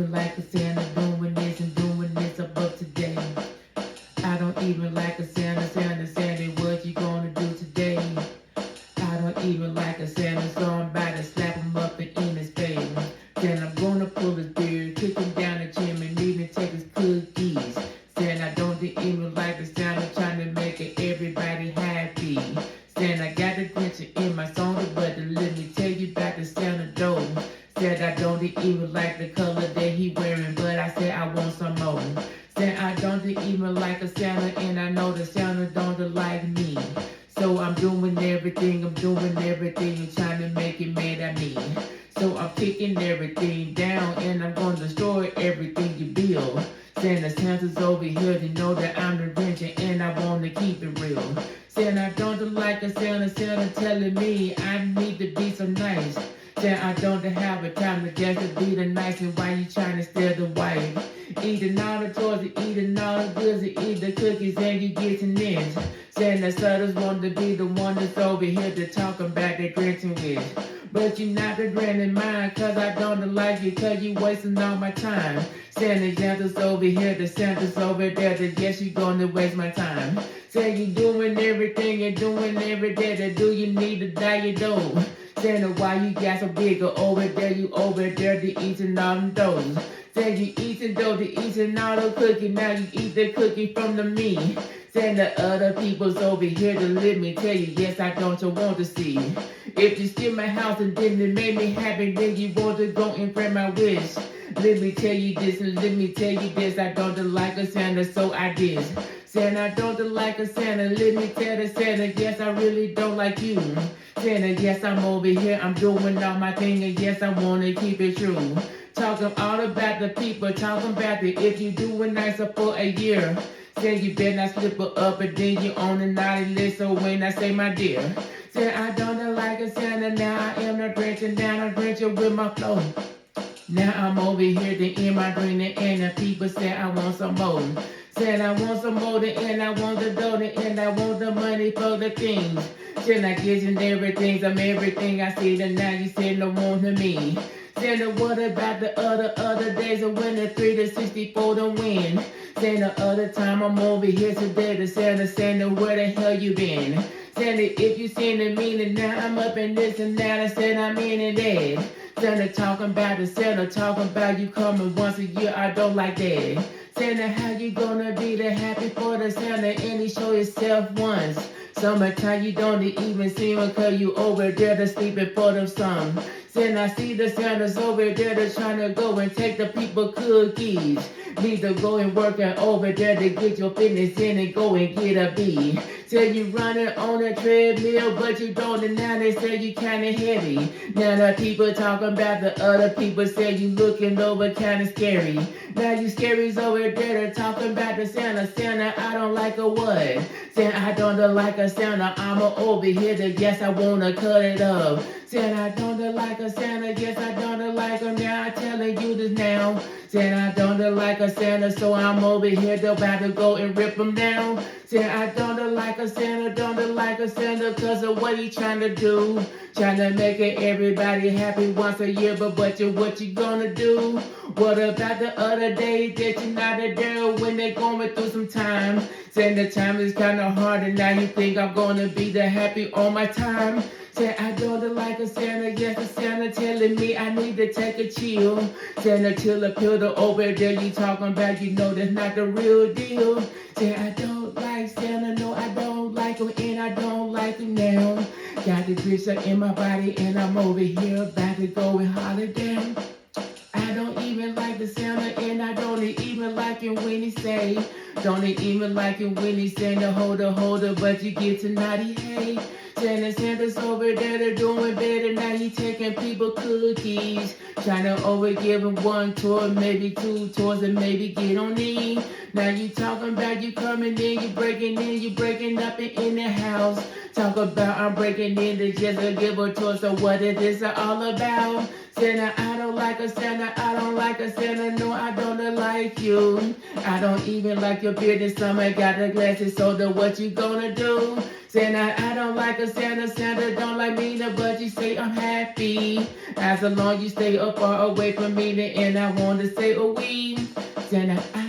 even like a Santa doing this and doing this above today. I don't even like a Santa, Santa, Santa, what you gonna do today? I don't even like a Santa, so I'm about to slap him up and in his face. Then I'm gonna pull his beard, kick him down the chimney, need to take his cookies. Then I don't even like the Santa, trying to make it everybody happy. Then I got the Grinch in my song, but let me tell you about the Santa though. Said I don't even like the color that he wearing, but I said I want some more. Said I don't even like a Santa, and I know the Santa don't like me. So I'm doing everything, and trying to make it mad at me. So I'm kicking everything down, and I'm gonna destroy everything you build. Saying the Santa's over here, they know that I'm the Grinch, and I wanna keep it real. Saying I don't like a Santa, Santa telling me I need to be so nice. Saying I don't have a time to just to be the nice, and why you trying to steal the wife? Eating all the toys, eating all the goods, eat the cookies, and you getting this. Saying the Sutters want to be the one that's over here to talk about their Grinching with. But you're not the granny mine, cause I don't like you, cause you wasting all my time. Saying the Santa's over here, the Santa's over there, that yes, you gonna waste my time. Say you doing everything, you're doing every day, that do you need to die, you don't. Saying why you got so big, over there, you over there, to eating all them doughs. Say you eating dough, to eating all the cookie, now you eat the cookie from the me. Saying the other people's over here to let me tell you, yes, I don't want to see. If you steal my house and then it made me happy, then you want to go and grant my wish. Let me tell you this and let me tell you this, I don't like a Santa, so I did. Saying I don't like a Santa, let me tell the Santa, yes, I really don't like you. Saying yes, I'm over here, I'm doing all my thing, and yes, I want to keep it true. Talking all about the people, talking about the if you doing nicer for a year. Say you better not slip it up, and then you on the naughty list. So when I say my dear, say I don't like a Santa, now I am the Grinch, and now I'm drenching with my flow. Now I'm over here to end my dream, and the people say I want some more. Said I want some more, and I want the dough, and I want the money for the things. Said I get you everything, I'm everything I see, and now you say no more to me. Said what about the other days of when the 3 to 64 to win? Said the other time I'm over here today to Santa, where the hell you been? Said if you seen the meaning, now I'm up in this and that, I said I'm in that. Santa talking about the Santa, talking about you coming once a year, I don't like that. Santa, how you gonna be the happy for the Santa and he show yourself once? Summertime you don't even see him cause you over there to sleeping for them some. Santa, I see the Santa's over there to trying to go and take the people cookies. Need to go and work and over there to get your fitness in and go and get a B. Tell you running on a treadmill, but you don't, and now they say you kinda heavy. Now the people talking about the other people say you looking over kinda scary. Now you scary's over there talking about the Santa, I don't like a what? Saying I don't like a Santa, I'm over here to yes, I wanna cut it up. Saying I don't like a Santa, yes, I don't like him, now I'm telling you this now. Saying I don't like a Santa, so I'm over here about to go and rip him down. Saying I don't like a Santa, don't like a Santa, cause of what he trying to do. Trying to make it everybody happy once a year, but what you gonna do? What about the other days that you're not there when they're going through some time? Saying the time is kinda hard and now you think I'm gonna be the happy all my time. Say I don't like a Santa, yes a Santa telling me I need to take a chill. Santa chill a pill to over there you talking about, you know that's not the real deal. Say I don't like Santa, no I don't like him and I don't like him now. Got the greaser in my body and I'm over here about to go and holler down. I don't even like the Santa and I don't even like him when he say. Don't even like him when he say the holder, but you get to naughty hey. Santa's over there, they're doing better. Now he taking people cookies. Trying to overgive him one toy, maybe two toys, and maybe get on in. Now you talking about you coming in, you breaking up in the house. Talk about I'm breaking in to just to give a toy, so what is this all about? Santa, I don't like a Santa, I don't like a Santa, no I don't like you. I don't even like your beard this summer, got the glasses, so what you gonna do? Saying that I don't like a Santa, Santa don't like me, no, but you say I'm happy. As long as you stay far away from me, and I want to say, oh, we. Saying that I